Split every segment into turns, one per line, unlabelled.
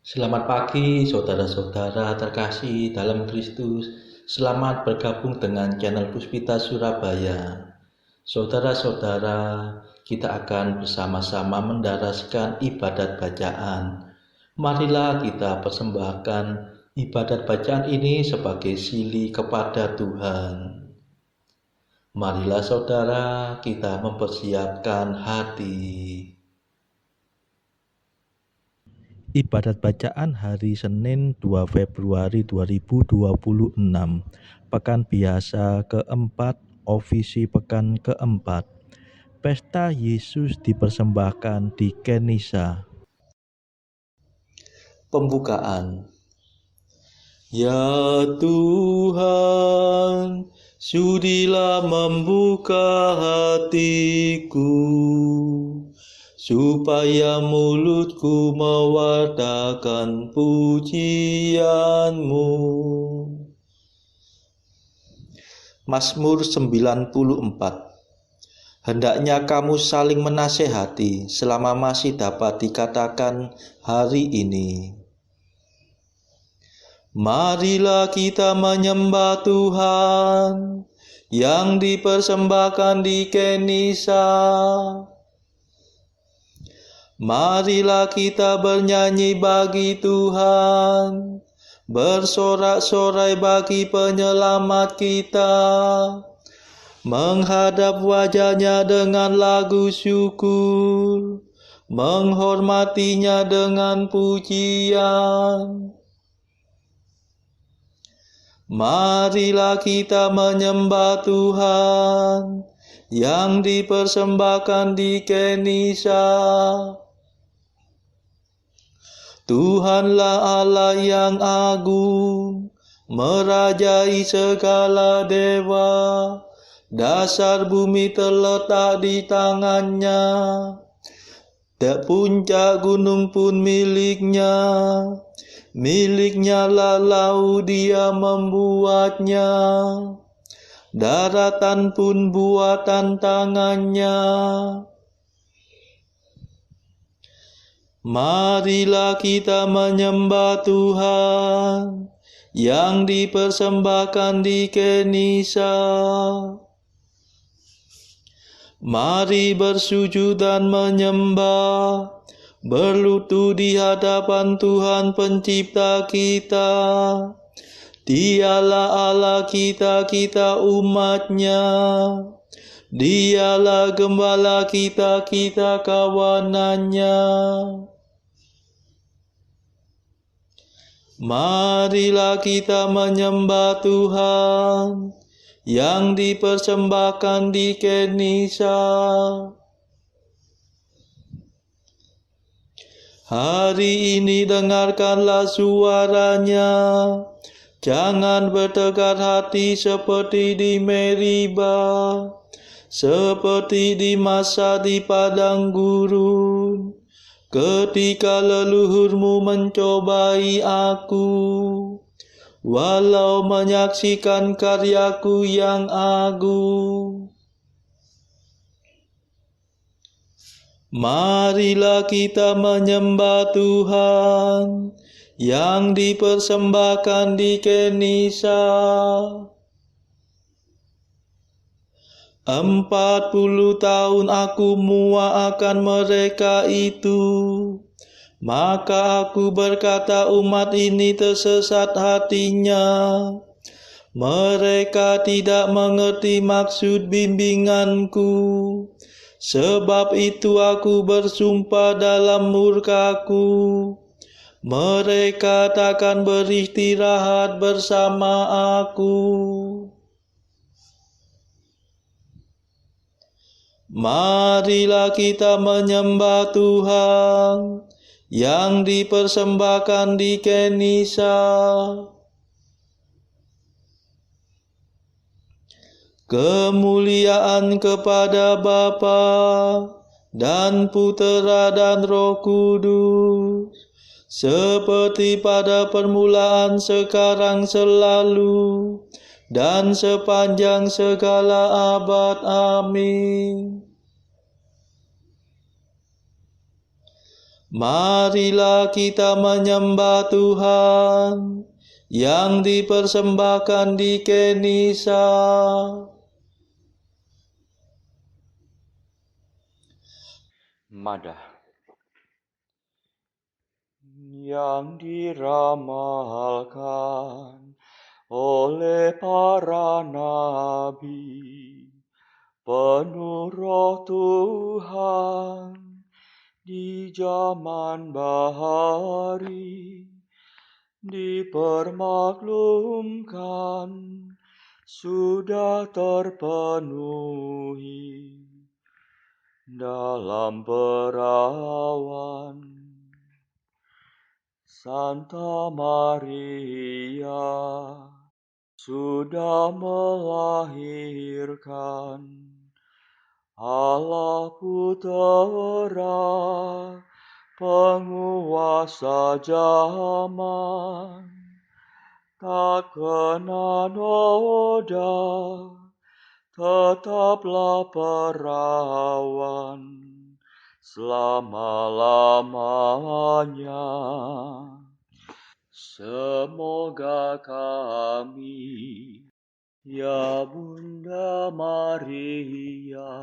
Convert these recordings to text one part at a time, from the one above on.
Selamat pagi, saudara-saudara terkasih dalam Kristus. Selamat bergabung dengan channel Puspita Surabaya. Saudara-saudara, kita akan bersama-sama mendaraskan ibadat bacaan. Marilah kita persembahkan ibadat bacaan ini sebagai sili kepada Tuhan. Marilah saudara, kita mempersiapkan hati. Ibadat bacaan hari Senin 2 Februari 2026, Pekan Biasa keempat, Ofisi Pekan keempat. Pesta Yesus dipersembahkan di Kenisa. Pembukaan. Ya Tuhan, sudilah membuka hatiku, supaya mulutku mewartakan pujian-Mu. Mazmur 94. Hendaknya kamu saling menasehati selama masih dapat dikatakan hari ini. Marilah kita menyembah Tuhan yang dipersembahkan di Kenisa. Marilah kita bernyanyi bagi Tuhan, bersorak-sorai bagi penyelamat kita, menghadap wajahnya dengan lagu syukur, menghormatinya dengan pujian. Marilah kita menyembah Tuhan yang dipersembahkan di Kenisa. Tuhanlah Allah yang agung, merajai segala dewa. Dasar bumi terletak di tangannya, puncak gunung pun miliknya. Miliknya lah laut, dia membuatnya, daratan pun buatan tangannya. Marilah kita menyembah Tuhan yang dipersembahkan di Kenisa. Mari bersujud dan menyembah, berlutut di hadapan Tuhan pencipta kita. Dialah Allah kita, kita umatnya. Dialah gembala kita, kita kawanannya. Marilah kita menyembah Tuhan yang dipersembahkan di Kenisa. Hari ini dengarkanlah suaranya, jangan bertegar hati seperti di Meriba, seperti di masa di padang gurun, ketika leluhurmu mencobai aku, walau menyaksikan karyaku yang agung. Marilah kita menyembah Tuhan yang dipersembahkan di Kenisa. 40 tahun aku muak akan mereka itu. Maka aku berkata, umat ini tersesat hatinya. Mereka tidak mengerti maksud bimbinganku. Sebab itu aku bersumpah dalam murkaku, mereka takkan beristirahat bersama aku. Marilah kita menyembah Tuhan yang dipersembahkan di Kenisa. Kemuliaan kepada Bapa dan Putera dan Roh Kudus, seperti pada permulaan, sekarang, selalu, dan sepanjang segala abad. Amin. Marilah kita menyembah Tuhan yang dipersembahkan di Kenisa.
Madah yang diramalkan oleh para nabi, penuh Roh Tuhan di zaman bahari, dipermaklumkan sudah terpenuhi dalam perawan Santa Maria sudah melahirkan Allah Putera, penguasa zaman, tak kena noda, tetaplah perawan selama-lamanya. Semoga kami, ya Bunda Maria,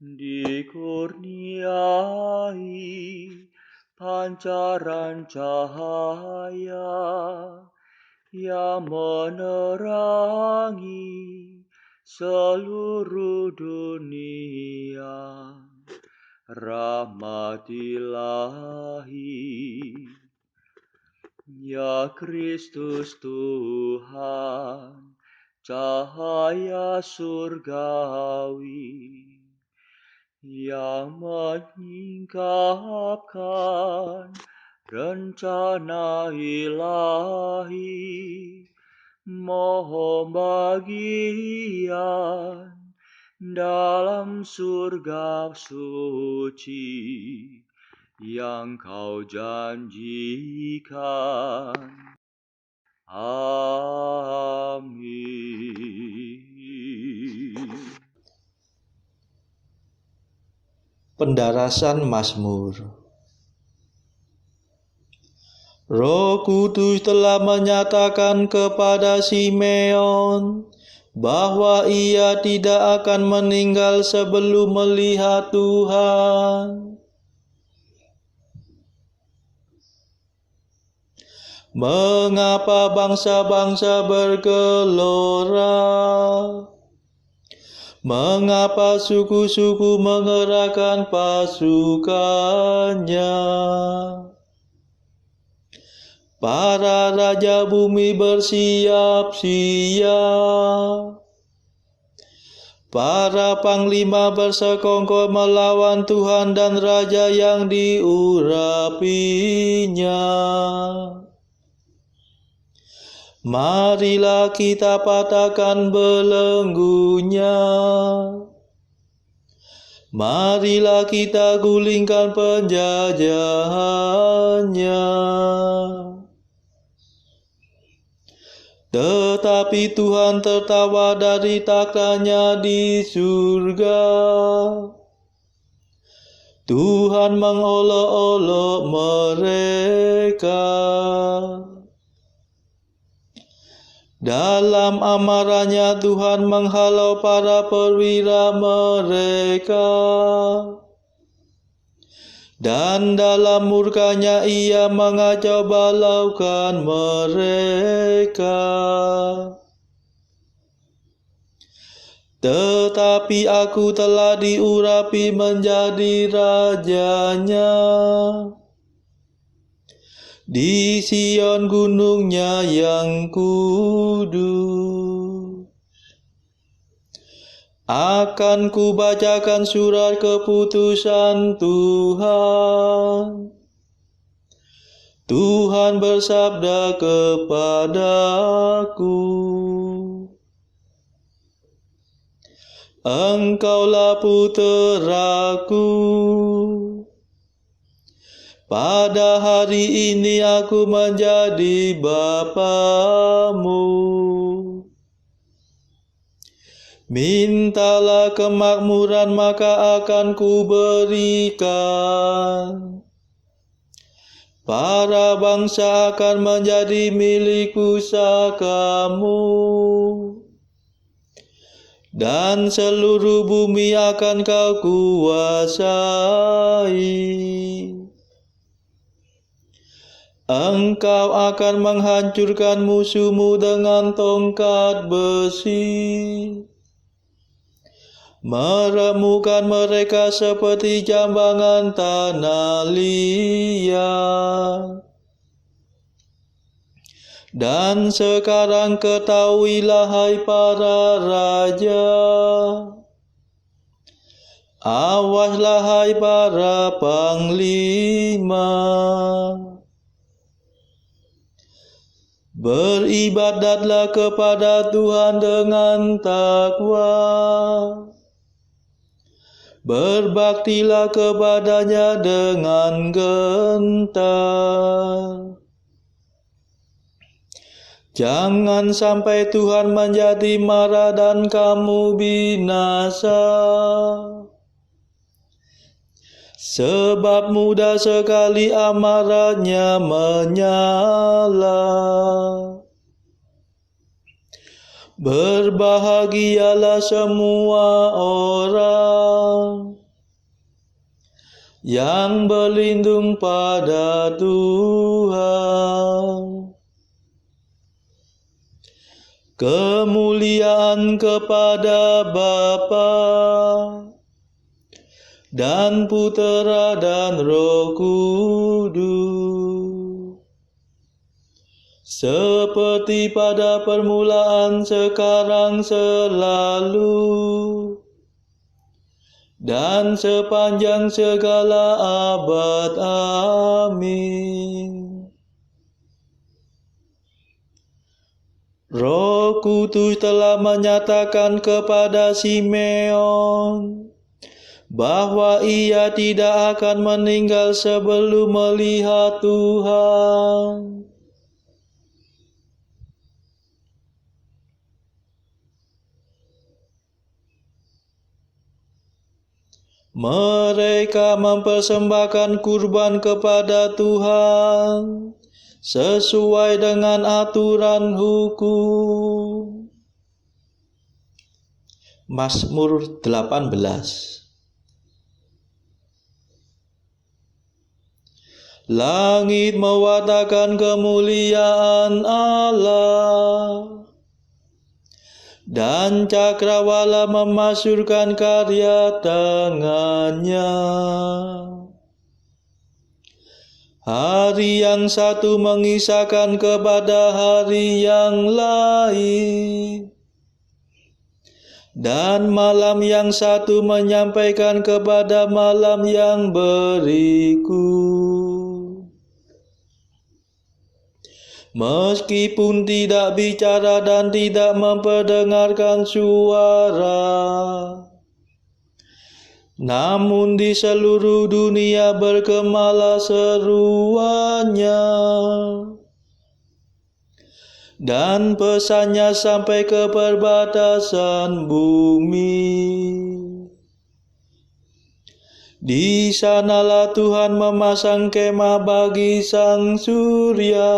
dikurniai pancaran cahaya yang menerangi seluruh dunia. Rahmat Ilahi, ya Kristus Tuhan, cahaya surgawi yang menyingkapkan rencana ilahi. Mohon bagian dalam surga suci yang kau janjikan. Amin.
Pendarasan Mazmur. Roh Kudus telah menyatakan kepada Simeon bahwa ia tidak akan meninggal sebelum melihat Tuhan. Mengapa bangsa-bangsa bergelora? Mengapa suku-suku mengerahkan pasukannya? Para raja bumi bersiap-siap. Para panglima bersekongkol melawan Tuhan dan raja yang diurapinya. Marilah kita patahkan belenggunya. Marilah kita gulingkan penjajahannya. Tetapi Tuhan tertawa dari takhta-Nya di surga. Tuhan mengolok-olok mereka. Dalam amarahnya Tuhan menghalau para perwira mereka. Dan dalam murkanya ia mengacau balaukan mereka. Tetapi aku telah diurapi menjadi rajanya. Di Sion gunungnya yang kudus. Akan kubacakan surat keputusan Tuhan. Tuhan bersabda kepadaku, Engkaulah puteraku. Pada hari ini aku menjadi bapamu. Mintalah kemakmuran maka akan kuberikan. Para bangsa akan menjadi milik pusakamu, dan seluruh bumi akan kau kuasai. Engkau akan menghancurkan musuhmu dengan tongkat besi, meremukkan mereka seperti jambangan tanah liat. Dan sekarang ketahuilah, hai para raja, awaslah, hai para panglima, beribadatlah kepada Tuhan dengan takwa, berbaktilah kepadanya dengan gentar. Jangan sampai Tuhan menjadi marah dan kamu binasa, sebab mudah sekali amarahnya menyala. Berbahagialah semua orang yang berlindung pada Tuhan. Kemuliaan kepada Bapa dan Putera dan Roh Kudus, seperti pada permulaan, sekarang, selalu, dan sepanjang segala abad. Amin. Roh Kudus telah menyatakan kepada Simeon bahwa ia tidak akan meninggal sebelum melihat Tuhan. Mereka mempersembahkan kurban kepada Tuhan sesuai dengan aturan hukum. Mazmur 18. Langit mewartakan kemuliaan Allah, dan cakrawala memasyurkan karya tangannya. Hari yang satu mengisahkan kepada hari yang lain, dan malam yang satu menyampaikan kepada malam yang berikut. Meskipun tidak bicara dan tidak memperdengarkan suara, namun di seluruh dunia bergemalah seruannya, dan pesannya sampai ke perbatasan bumi. Di sanalah Tuhan memasang kemah bagi sang surya,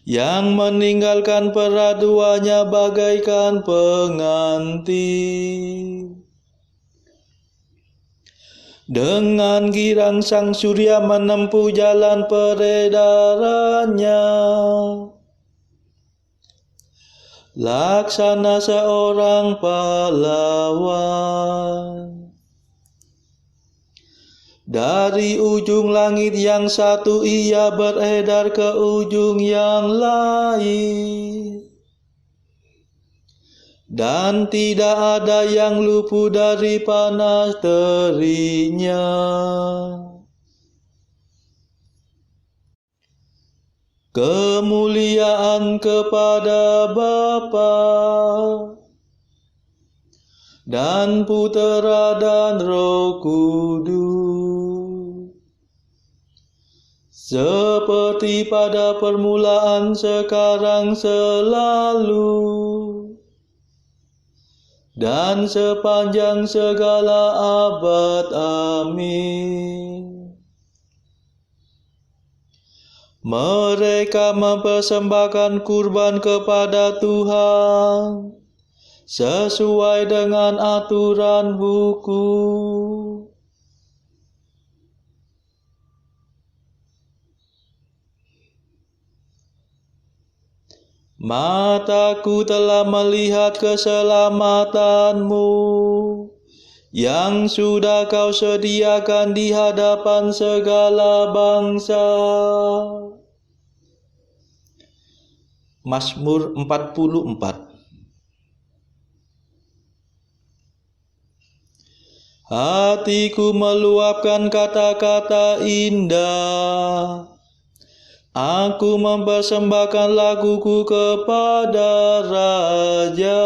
yang meninggalkan peraduannya bagaikan pengantin. Dengan girang sang surya menempuh jalan peredarannya, laksana seorang pahlawan. Dari ujung langit yang satu ia beredar ke ujung yang lain, dan tidak ada yang luput dari panas terinya. Kemuliaan kepada Bapa dan Putera dan Roh Kudus, seperti pada permulaan, sekarang, selalu, dan sepanjang segala abad. Amin. Mereka mempersembahkan kurban kepada Tuhan sesuai dengan aturan hukum. Mataku telah melihat keselamatanmu yang sudah kau sediakan di hadapan segala bangsa. Mazmur 44. Hatiku meluapkan kata-kata indah. Aku mempersembahkan laguku kepada Raja.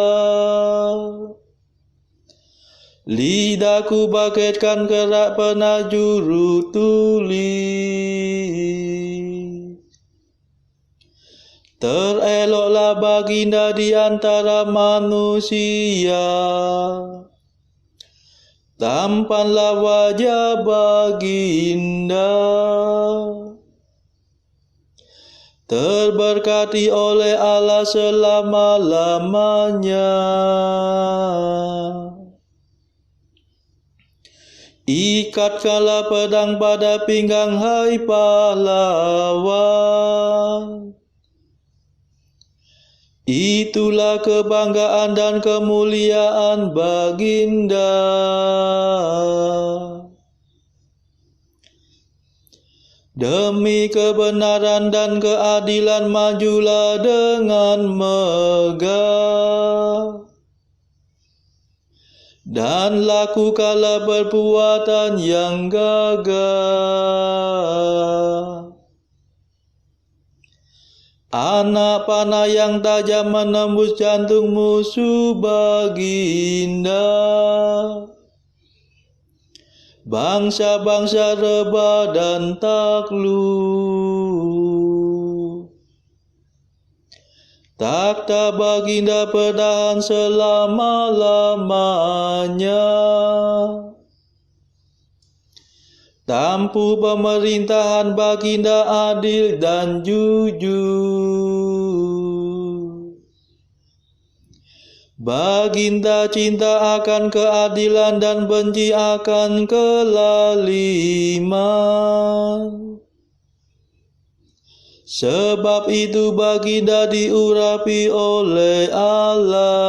Lidahku bagaikan kerak penajuru tulis. Tereloklah baginda di antara manusia. Tampanlah wajah baginda. Terberkati oleh Allah selama-lamanya. Ikatkanlah pedang pada pinggang, hai pahlawan. Itulah kebanggaan dan kemuliaan baginda. Demi kebenaran dan keadilan majulah dengan megah. Dan lakukanlah perbuatan yang gagah. Anak panah yang tajam menembus jantung musuh baginda. Bangsa-bangsa rebah dan takluk. Takhta baginda pertahan selama-lamanya. Tampu pemerintahan baginda adil dan jujur. Baginda cinta akan keadilan dan benci akan kelaliman. Sebab itu baginda diurapi oleh Allah.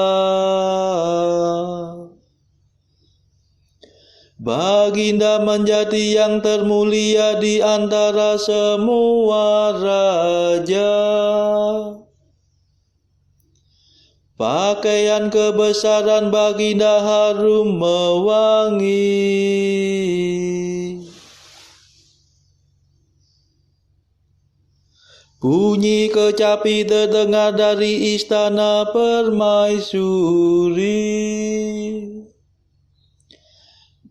Baginda menjadi yang termulia di antara semua raja. Pakaian kebesaran baginda harum mewangi. Bunyi kecapi terdengar dari istana permaisuri.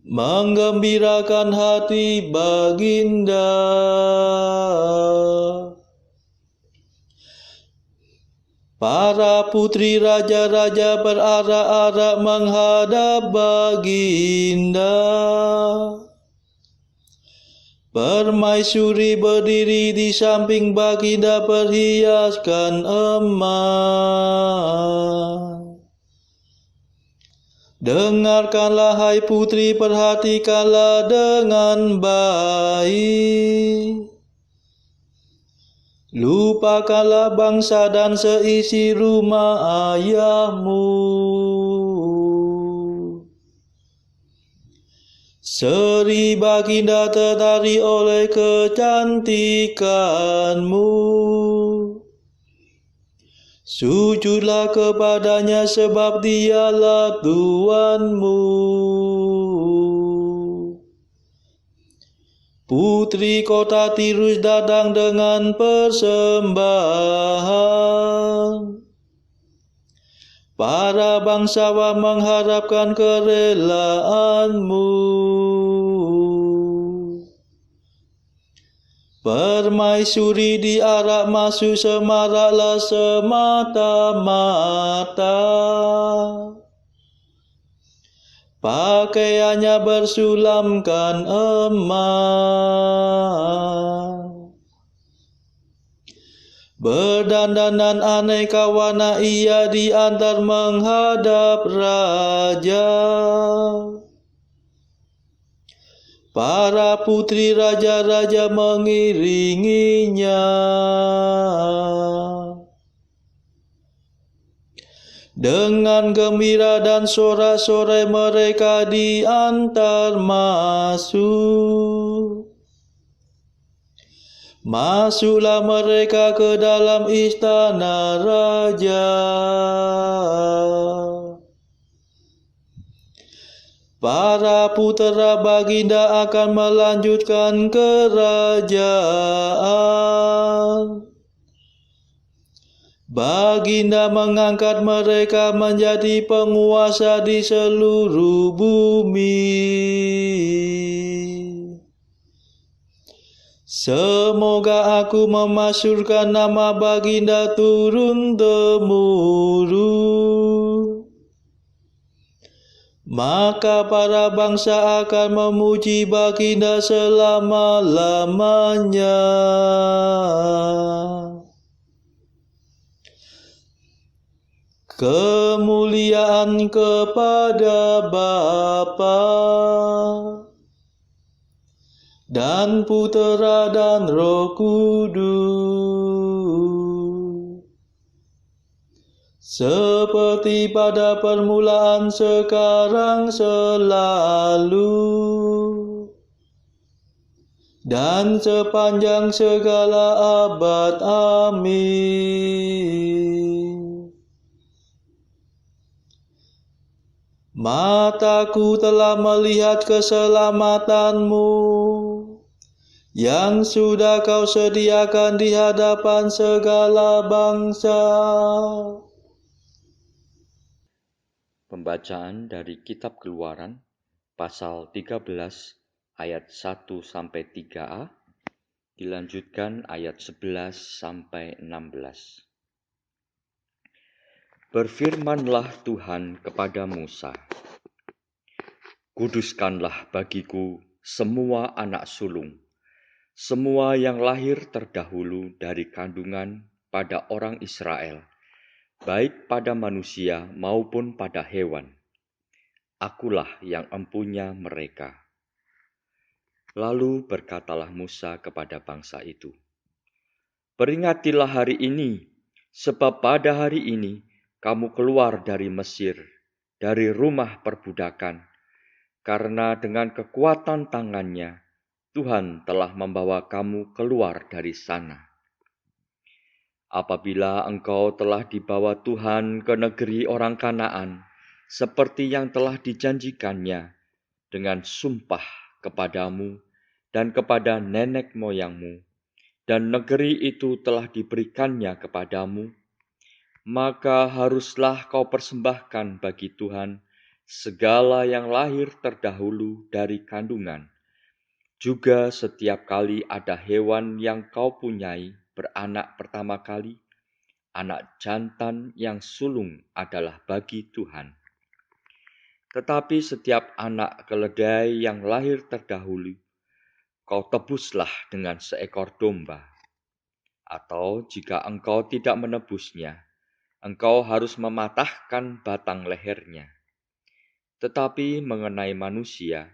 Menggembirakan hati baginda. Para putri raja-raja berarak-arak menghadap baginda. Permaisuri berdiri di samping baginda perhiaskan emas. Dengarkanlah hai putri, perhatikanlah dengan baik. Lupakanlah bangsa dan seisi rumah ayahmu. Seri baginda tertarik oleh kecantikanmu. Sujudlah kepadanya sebab dialah Tuanmu. Putri kota Tirus datang dengan persembahan. Para bangsawan mengharapkan kerelaanmu. Permaisuri diarak masuk semaraklah semata-mata. Pakaiannya bersulamkan emas. Berdandanan aneka warna ia diantar menghadap raja. Para putri raja-raja mengiringinya. Dengan gembira dan sorak-sorai mereka diantar masuk. Masuklah mereka ke dalam istana raja. Para putera baginda akan melanjutkan kerajaan. Baginda mengangkat mereka menjadi penguasa di seluruh bumi. Semoga aku memasyurkan nama baginda turun-temurun. Maka para bangsa akan memuji baginda selama-lamanya. Kemuliaan kepada Bapa dan Putera dan Roh Kudus, seperti pada permulaan, sekarang, selalu, dan sepanjang segala abad. Amin. Mataku telah melihat keselamatanmu, yang sudah kau sediakan di hadapan segala bangsa.
Pembacaan dari Kitab Keluaran, pasal 13, ayat 1-3a, dilanjutkan ayat 11-16. Berfirmanlah Tuhan kepada Musa, "Kuduskanlah bagiku semua anak sulung, semua yang lahir terdahulu dari kandungan pada orang Israel, baik pada manusia maupun pada hewan. Akulah yang empunya mereka." Lalu berkatalah Musa kepada bangsa itu, "Peringatilah hari ini, sebab pada hari ini kamu keluar dari Mesir, dari rumah perbudakan, karena dengan kekuatan tangannya Tuhan telah membawa kamu keluar dari sana. Apabila engkau telah dibawa Tuhan ke negeri orang Kanaan, seperti yang telah dijanjikannya dengan sumpah kepadamu dan kepada nenek moyangmu, dan negeri itu telah diberikannya kepadamu, maka haruslah kau persembahkan bagi Tuhan segala yang lahir terdahulu dari kandungan. Juga setiap kali ada hewan yang kau punyai beranak pertama kali, anak jantan yang sulung adalah bagi Tuhan. Tetapi setiap anak keledai yang lahir terdahulu, kau tebuslah dengan seekor domba. Atau jika engkau tidak menebusnya, engkau harus mematahkan batang lehernya. Tetapi mengenai manusia,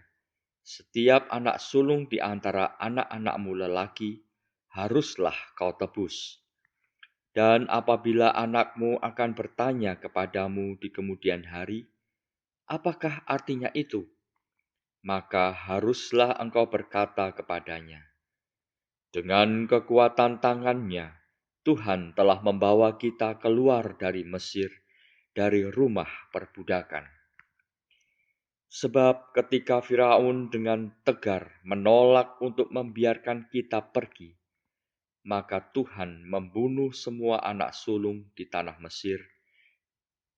setiap anak sulung di antara anak-anakmu lelaki haruslah kau tebus. Dan apabila anakmu akan bertanya kepadamu di kemudian hari, apakah artinya itu? Maka haruslah engkau berkata kepadanya, dengan kekuatan tangannya, Tuhan telah membawa kita keluar dari Mesir, dari rumah perbudakan. Sebab ketika Firaun dengan tegar menolak untuk membiarkan kita pergi, maka Tuhan membunuh semua anak sulung di tanah Mesir,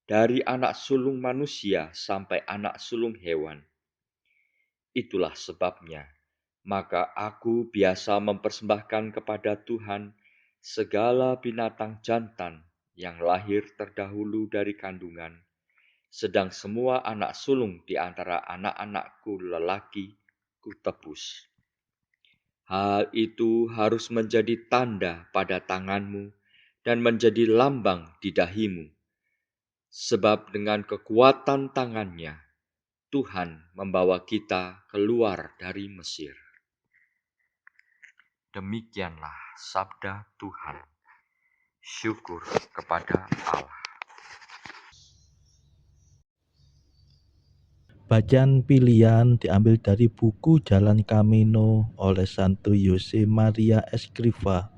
dari anak sulung manusia sampai anak sulung hewan. Itulah sebabnya, maka aku biasa mempersembahkan kepada Tuhan segala binatang jantan yang lahir terdahulu dari kandungan, sedang semua anak sulung di antara anak-anakku lelaki kutebus. Hal itu harus menjadi tanda pada tanganmu dan menjadi lambang di dahimu. Sebab dengan kekuatan tangannya, Tuhan membawa kita keluar dari Mesir. Demikianlah sabda Tuhan. Syukur kepada Allah.
Bacaan pilihan diambil dari buku Jalan Camino oleh Santo Jose Maria Escrivá,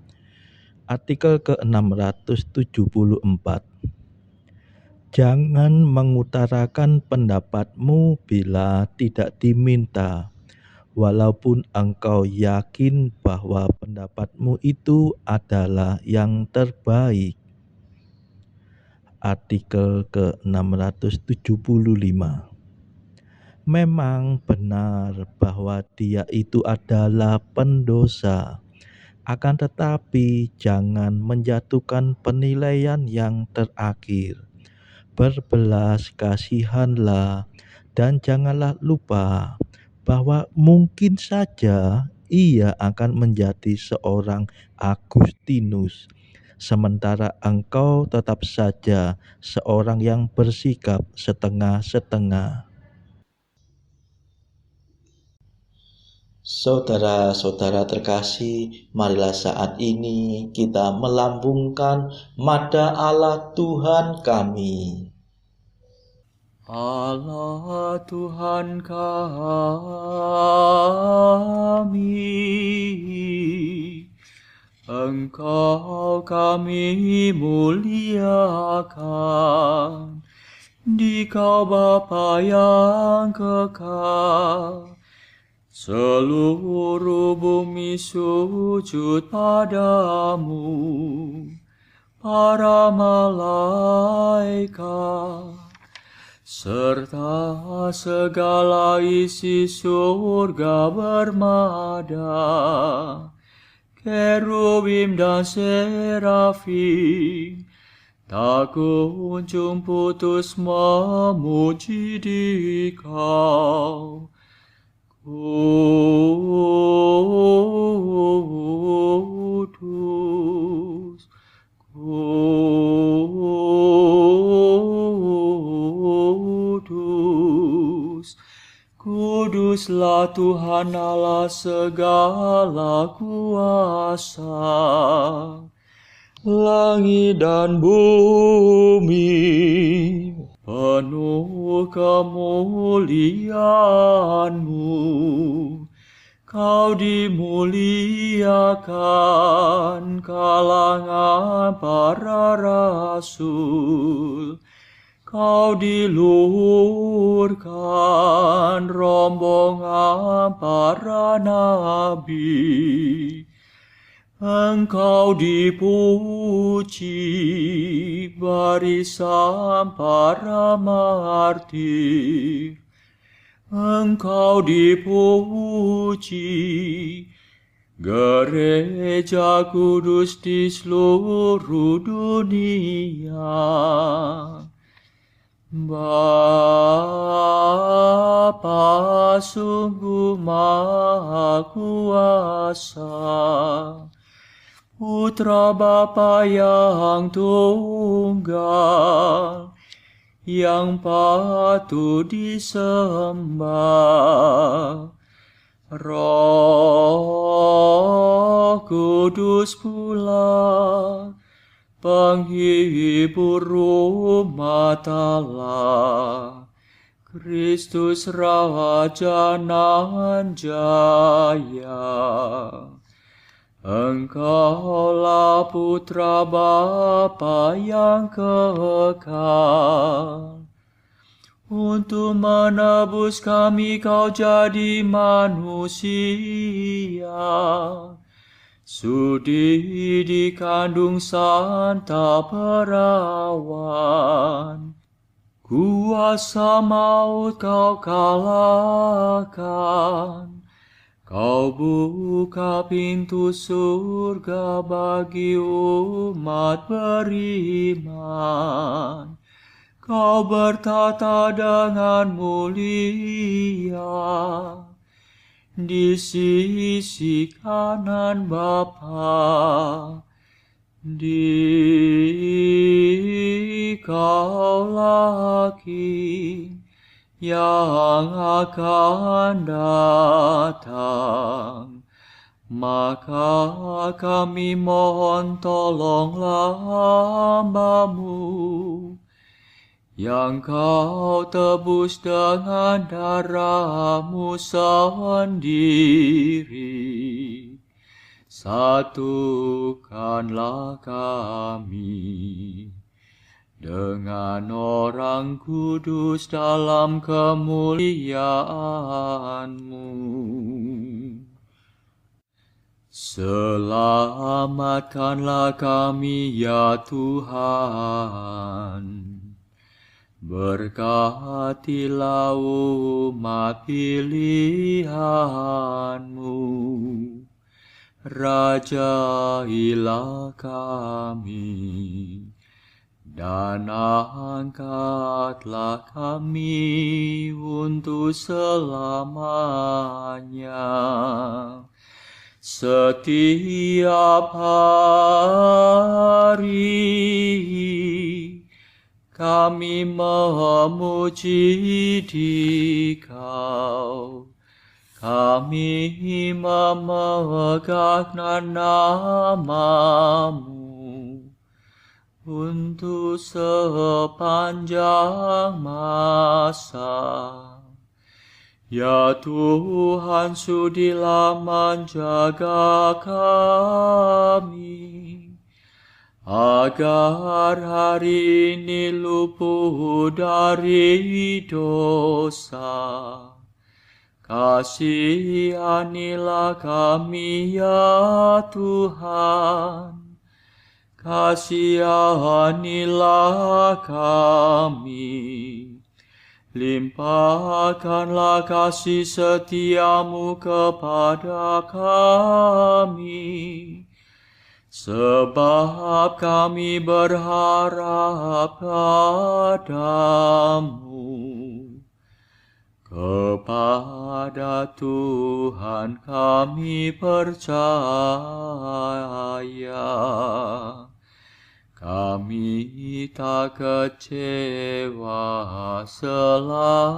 artikel ke-674. Jangan mengutarakan pendapatmu bila tidak diminta, walaupun engkau yakin bahwa pendapatmu itu adalah yang terbaik. Artikel ke-675. Memang benar bahwa dia itu adalah pendosa, akan tetapi jangan menjatuhkan penilaian yang terakhir. Berbelas kasihanlah dan janganlah lupa bahwa mungkin saja ia akan menjadi seorang Agustinus, sementara engkau tetap saja seorang yang bersikap setengah-setengah. Saudara-saudara terkasih, marilah saat ini kita melambungkan mada Allah Tuhan kami.
Allah Tuhan kami, Engkau kami muliakan, Dikau Bapa yang kekal. Seluruh bumi sujud padamu, para malaikat, serta segala isi surga bermada, kerubim dan serafim, tak kunjung putus memuji Dikau. Kudus, kudus, kuduslah Tuhan Allah segala kuasa. Langit dan bumi penuh kemuliaan-Mu. Kau dimuliakan kalangan para rasul. Kau diluhurkan rombongan para nabi. Engkau dipuji barisan para martir. Engkau dipuji gereja kudus di seluruh dunia. Bapa sungguh Maha Kuasa, Putra Bapa yang tunggal, yang patut disembah. Roh Kudus pula, penghibur umat Allah, Kristus Raja nan jaya. Engkaulah Putra Bapa yang kekal. Untuk menebus kami Kau jadi manusia. Sudi dikandung Santa Perawan. Kuasa maut Kau kalahkan. Kau buka pintu surga bagi umat beriman. Kau bertata dengan mulia di sisi kanan Bapa.
Dikau lagi yang akan datang, maka kami mohon tolonglah hamba-Mu yang Kau tebus dengan darah-Mu sendiri. Satukanlah kami dengan orang kudus dalam kemuliaan-Mu. Selamatkanlah kami ya Tuhan. Berkatilah umat pilihan-Mu. Rajailah kami, dan angkatlah kami untuk selamanya. Setiap hari kami memuji Dikau, kami memegang nama-Mu untuk sepanjang masa. Ya Tuhan, sudilah menjaga kami, agar hari ini luput dari dosa. Kasihanilah kami ya Tuhan, kasihanilah kami. Limpahkanlah kasih setia-Mu kepada kami, sebab kami berharap padamu. Kepada Tuhan kami percaya, kami tak kecewa selamanya.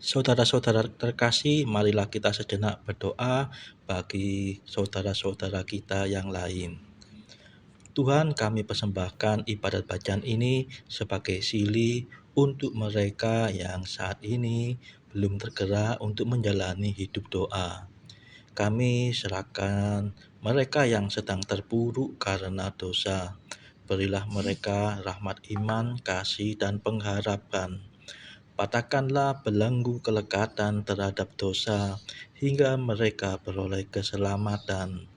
Saudara-saudara terkasih, marilah kita sejenak berdoa bagi saudara-saudara kita yang lain. Tuhan, kami persembahkan ibadat bacaan ini sebagai sili untuk mereka yang saat ini belum tergerak untuk menjalani hidup doa. Kami serahkan mereka yang sedang terpuruk karena dosa. Berilah mereka rahmat iman, kasih, dan pengharapan. Patahkanlah belenggu kelekatan terhadap dosa hingga mereka beroleh keselamatan.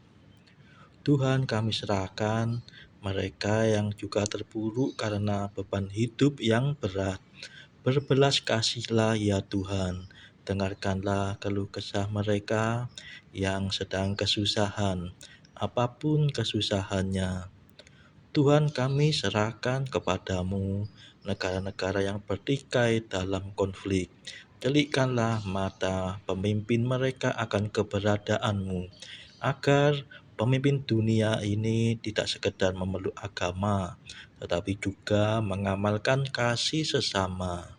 Tuhan, kami serahkan mereka yang juga terpuruk karena beban hidup yang berat. Berbelas kasihlah ya Tuhan. Dengarkanlah keluh kesah mereka yang sedang kesusahan, apapun kesusahannya. Tuhan, kami serahkan kepadamu negara-negara yang bertikai dalam konflik. Celikkanlah mata pemimpin mereka akan keberadaanmu, agar pemimpin dunia ini tidak sekedar memeluk agama, tetapi juga mengamalkan kasih sesama.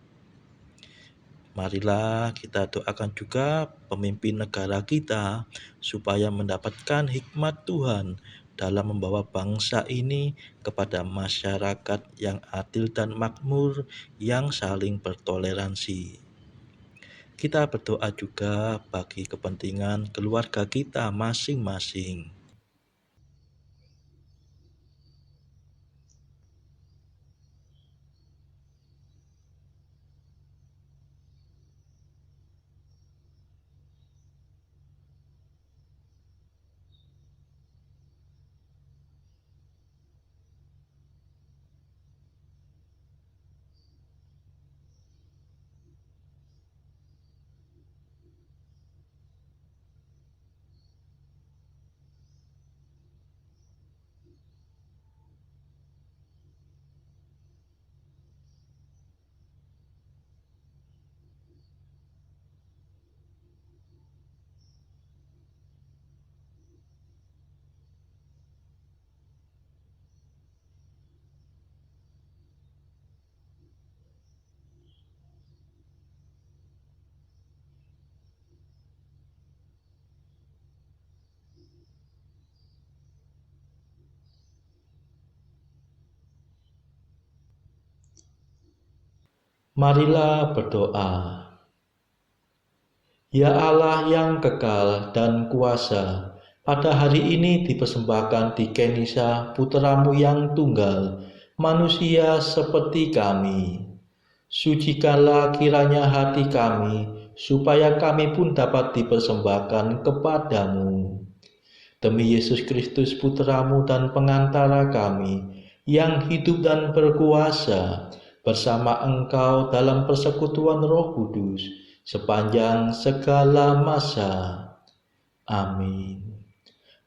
Marilah kita doakan juga pemimpin negara kita supaya mendapatkan hikmat Tuhan dalam membawa bangsa ini kepada masyarakat yang adil dan makmur yang saling bertoleransi. Kita berdoa juga bagi kepentingan keluarga kita masing-masing. Marilah berdoa. Ya Allah yang kekal dan kuasa, pada hari ini dipersembahkan di Kenisa putramu yang tunggal, manusia seperti kami. Sucikanlah kiranya hati kami, supaya kami pun dapat dipersembahkan kepadamu. Demi Yesus Kristus putramu dan pengantara kami, yang hidup dan berkuasa, bersama Engkau dalam persekutuan Roh Kudus, sepanjang segala masa. Amin.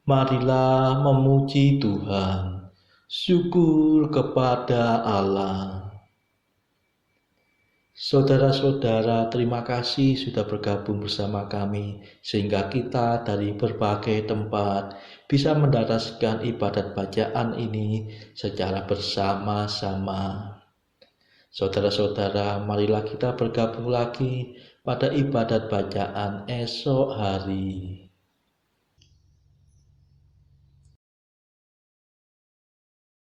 Marilah memuji Tuhan. Syukur kepada Allah. Saudara-saudara, terima kasih sudah bergabung bersama kami, sehingga kita dari berbagai tempat bisa mendapatkan ibadat bacaan ini secara bersama-sama. Saudara-saudara, marilah kita bergabung lagi pada ibadat bacaan esok hari.